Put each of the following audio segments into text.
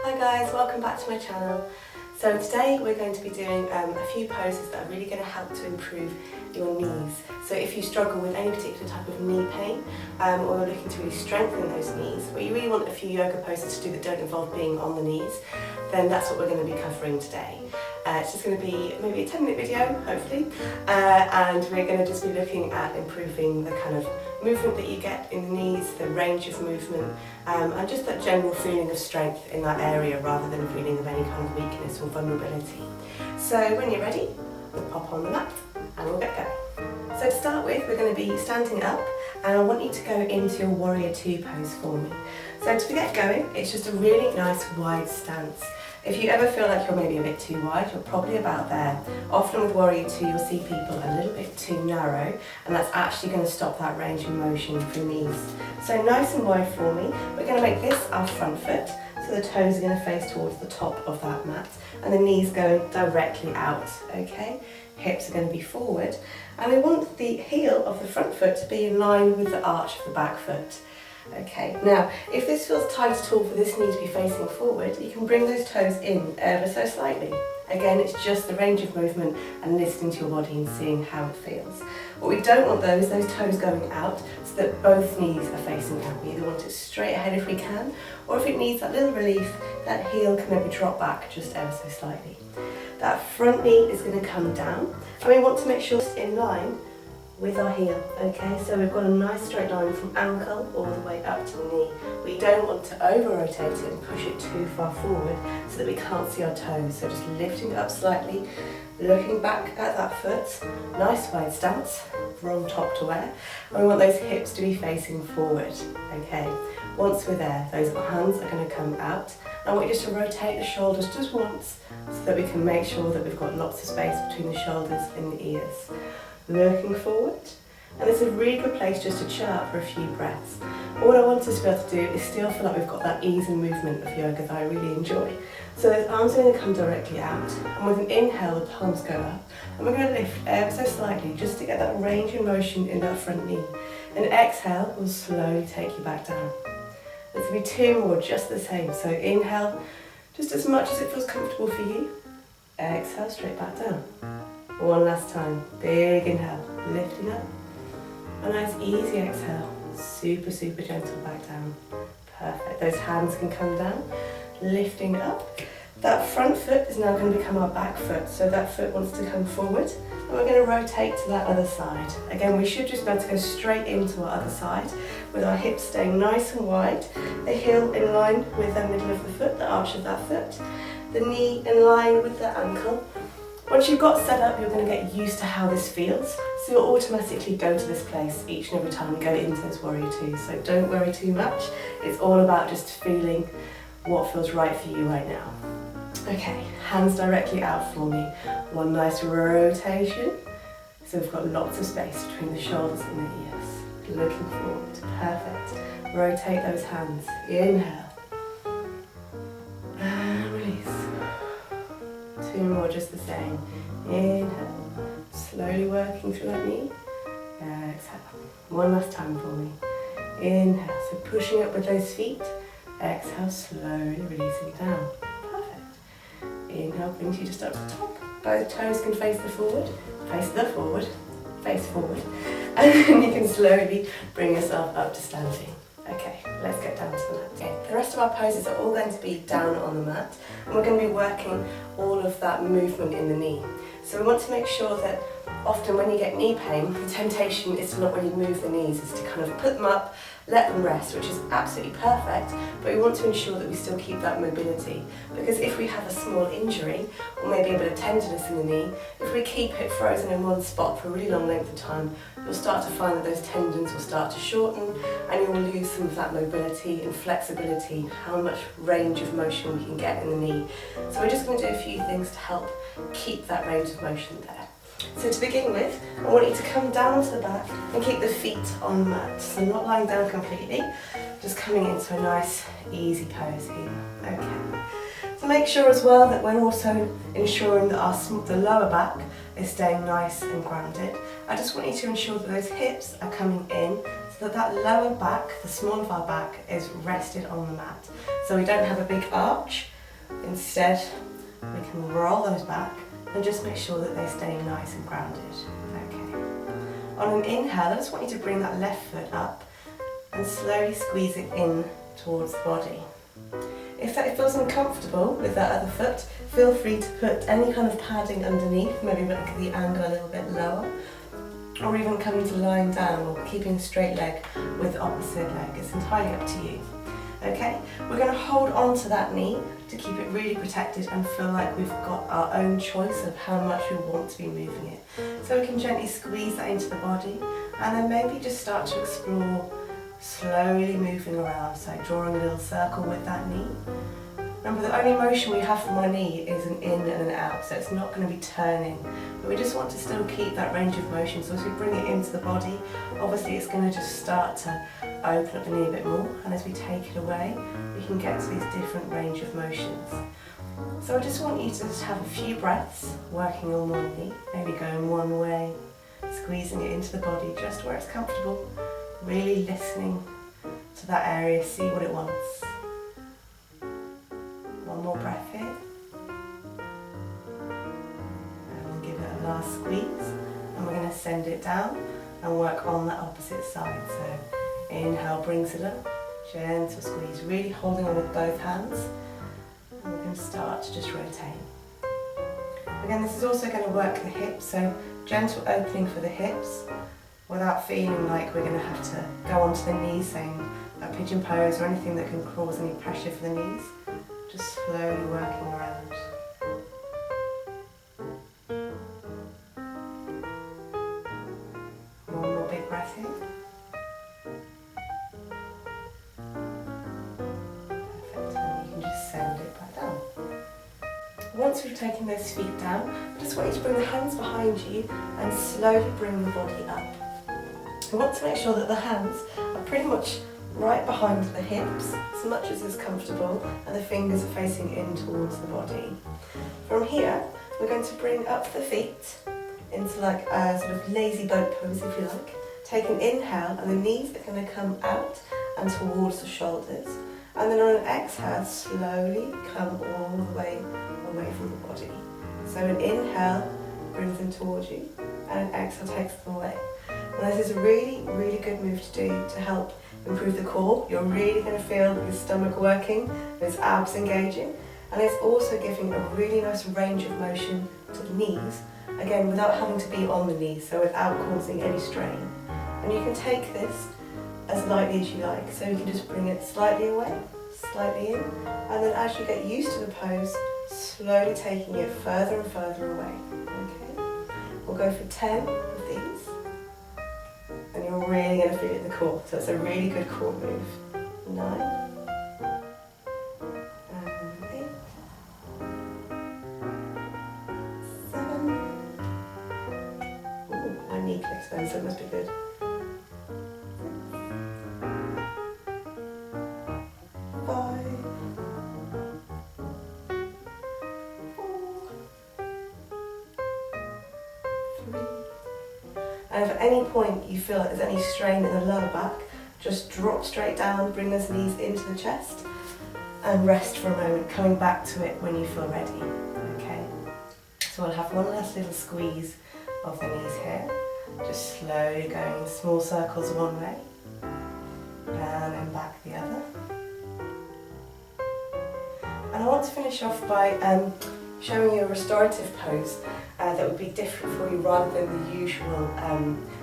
Hi guys, welcome back to my channel. So today we're going to be doing a few poses that are really going to help to improve your knees. So if you struggle with any particular type of knee pain or you're looking to really strengthen those knees, but you really want a few yoga poses to do that don't involve being on the knees, then that's what we're going to be covering today. It's just going to be maybe a 10-minute video, hopefully, and we're going to just be looking at improving the kind of movement that you get in the knees, the range of movement, and just that general feeling of strength in that area rather than a feeling of any kind of weakness or vulnerability. So when you're ready, we'll pop on the mat and we'll get going. So to start with, we're going to be standing up, and I want you to go into your Warrior 2 pose for me. So to get going, it's just a really nice wide stance. If you ever feel like you're maybe a bit too wide, you're probably about there. Often with Warrior 2, you'll see people a little bit too narrow, and that's actually going to stop that range of motion for knees. So nice and wide for me. We're going to make this our front foot, so the toes are going to face towards the top of that mat, and the knees going directly out, okay? Hips are going to be forward, and we want the heel of the front foot to be in line with the arch of the back foot. Okay, now if this feels tight at all for this knee to be facing forward, you can bring those toes in ever so slightly. Again, it's just the range of movement and listening to your body and seeing how it feels. What we don't want though is those toes going out so that both knees are facing out. We either want it straight ahead if we can, or if it needs that little relief, that heel can maybe drop back just ever so slightly. That front knee is going to come down, and we want to make sure it's in line with our heel, okay? So we've got a nice straight line from ankle all the way up to the knee. We don't want to over-rotate it and push it too far forward so that we can't see our toes. So just lifting it up slightly, looking back at that foot, nice wide stance from top to where, and we want those hips to be facing forward, okay? Once we're there, those hands are going to come out. I want you just to rotate the shoulders just once so that we can make sure that we've got lots of space between the shoulders and the ears. Looking forward, and it's a really good place just to chill out for a few breaths. All I want us to be able to do is still feel like we've got that ease and movement of yoga that I really enjoy. So those arms are going to come directly out, and with an inhale the palms go up, and we're going to lift ever so slightly just to get that range of motion in that front knee. And exhale will slowly take you back down. There's going to be two more just the same. So inhale just as much as it feels comfortable for you. Exhale straight back down. One last time, big inhale, lifting up. A nice easy exhale, super gentle back down. Perfect, those hands can come down, lifting up. That front foot is now going to become our back foot, so that foot wants to come forward, and we're going to rotate to that other side. Again, we should just be able to go straight into our other side, with our hips staying nice and wide, the heel in line with the middle of the foot, the arch of that foot, the knee in line with the ankle. Once you've got set up, you're going to get used to how this feels, so you'll automatically go to this place each and every time you go into this Warrior 2, so don't worry too much. It's all about just feeling what feels right for you right now. Okay, hands directly out for me. One nice rotation, so we've got lots of space between the shoulders and the ears. Looking forward, perfect. Rotate those hands, inhale. And release. Two more just the same. Inhale, slowly working through that knee. Exhale. One last time for me. Inhale, so pushing up with those feet. Exhale, slowly releasing down. Perfect. Inhale brings you just up to the top. Both toes can face the forward, face forward. And then you can slowly bring yourself up to standing. Okay, let's get down to the mat. Okay, the rest of our poses are all going to be down on the mat, and we're going to be working all of that movement in the knee. So we want to make sure that often when you get knee pain, the temptation is to not really move the knees, is to kind of put them up, let them rest, which is absolutely perfect, but we want to ensure that we still keep that mobility, because if we have a small injury, or maybe a bit of tenderness in the knee, if we keep it frozen in one spot for a really long length of time, you'll start to find that those tendons will start to shorten, and you will lose some of that mobility and flexibility, how much range of motion we can get in the knee. So we're just going to do a few things to help keep that range of motion there. So to begin with, I want you to come down to the back and keep the feet on the mat. So not lying down completely, just coming into a nice easy pose here. Okay. So make sure as well that we're also ensuring that the lower back is staying nice and grounded. I just want you to ensure that those hips are coming in so that that lower back, the small of our back, is rested on the mat. So we don't have a big arch, Instead, we can roll those back and just make sure that they stay nice and grounded. Okay. On an inhale, I just want you to bring that left foot up and slowly squeeze it in towards the body. If that feels uncomfortable with that other foot, feel free to put any kind of padding underneath, maybe make the angle a little bit lower, or even coming to lying down or keeping a straight leg with the opposite leg. It's entirely up to you. Okay, we're going to hold on to that knee to keep it really protected and feel like we've got our own choice of how much we want to be moving it. So we can gently squeeze that into the body and then maybe just start to explore slowly moving around, so drawing a little circle with that knee. Remember, the only motion we have from our knee is an in and an out, so it's not going to be turning, but we just want to still keep that range of motion. So as we bring it into the body, obviously it's going to just start to open up the knee a bit more, and as we take it away, we can get to these different range of motions. So I just want you to just have a few breaths working on one knee, maybe going one way, squeezing it into the body just where it's comfortable, really listening to that area, see what it wants. One more breath here. And we'll give it a last squeeze. And we're going to send it down and work on that opposite side. So inhale brings it up, gentle squeeze, really holding on with both hands. And we're going to start to just rotate. Again, this is also going to work the hips, so gentle opening for the hips without feeling like we're going to have to go onto the knees, saying a pigeon pose or anything that can cause any pressure for the knees. Just slowly working around. One more big breath in. Perfect, and you can just send it back down. Once we've taken those feet down, I just want you to bring the hands behind you and slowly bring the body up. I want to make sure that the hands are pretty much right behind the hips, as much as is comfortable, and the fingers are facing in towards the body. From here, we're going to bring up the feet into like a sort of lazy boat pose, if you like. Take an inhale, and the knees are going to come out and towards the shoulders. And then on an exhale, slowly come all the way away from the body. So an inhale brings them towards you, and an exhale takes them away. And this is a really, really good move to do to help improve the core. You're really going to feel your stomach working, those abs engaging, and it's also giving a really nice range of motion to the knees, again without having to be on the knees, so without causing any strain. And you can take this as lightly as you like, so you can just bring it slightly away, slightly in, and then as you get used to the pose, slowly taking it further and further away. Okay, we'll go for 10 of these. And you're really going to feel it in the core, so it's a really good core move. 9 and 8, 7. Ooh, my knee clicks then, so it must be good. 5, 4, 3. And if at any point you feel like there's any strain in the lower back, just drop straight down, bring those knees into the chest, and rest for a moment, coming back to it when you feel ready. Okay. So we'll have one last little squeeze of the knees here, just slowly going in small circles one way, and then back the other. And I want to finish off by showing you a restorative pose that would be different for you rather than the usual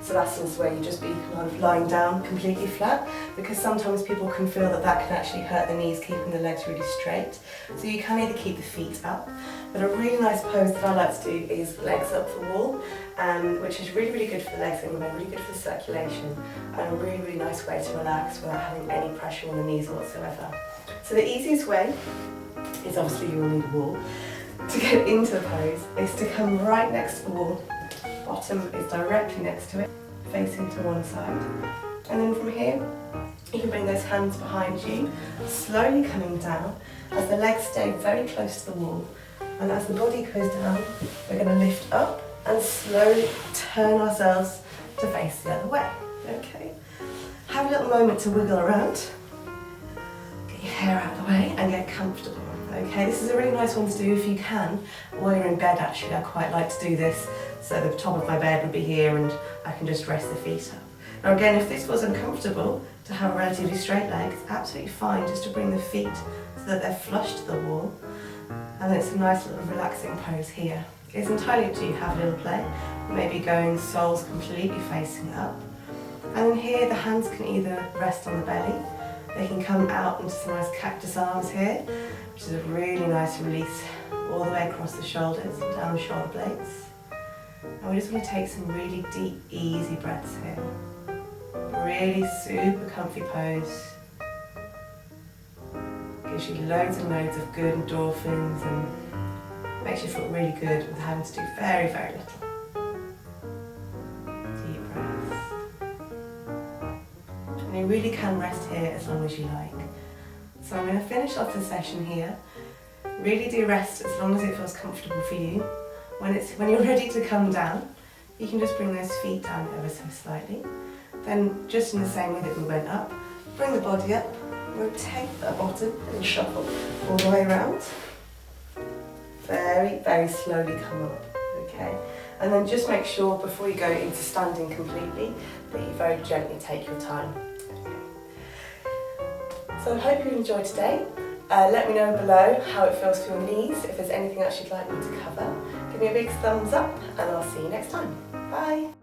savasans where you just be kind of lying down completely flat, because sometimes people can feel that that can actually hurt the knees, keeping the legs really straight. So you can either keep the feet up, but a really nice pose that I like to do is legs up the wall, which is really, really good for the legs anyway, really good for the circulation, and a really, really nice way to relax without having any pressure on the knees whatsoever. So the easiest way is, obviously you will need a wall to get into the pose, is to come right next to the wall. Bottom is directly next to it, facing to one side. And then from here, you can bring those hands behind you, slowly coming down as the legs stay very close to the wall. And as the body goes down, we're going to lift up and slowly turn ourselves to face the other way. Okay. Have a little moment to wiggle around. Get your hair out of the way and get comfortable. Okay, this is a really nice one to do if you can. While you're in bed actually, I quite like to do this. So the top of my bed would be here and I can just rest the feet up. Now again, if this was uncomfortable to have a relatively straight leg, it's absolutely fine just to bring the feet so that they're flush to the wall. And it's a nice little relaxing pose here. It's entirely up to you, have a little play. Maybe going soles completely facing up. And then here the hands can either rest on the belly, they can come out into some nice cactus arms here, which is a really nice release all the way across the shoulders, down the shoulder blades. And we just want to take some really deep, easy breaths here. Really super comfy pose. Gives you loads and loads of good endorphins and makes you feel really good with having to do very, very little. Deep breaths. And you really can rest here as long as you like. So I'm going to finish off the session here. Really do rest as long as it feels comfortable for you. When you're ready to come down, you can just bring those feet down ever so slightly. Then, just in the same way that we went up, bring the body up, rotate the bottom and shuffle all the way around. Very, very slowly come up, okay? And then just make sure before you go into standing completely that you very gently take your time. Okay. So I hope you enjoyed today. Let me know below how it feels for your knees, if there's anything else you'd like me to cover. Give me a big thumbs up and I'll see you next time. Bye!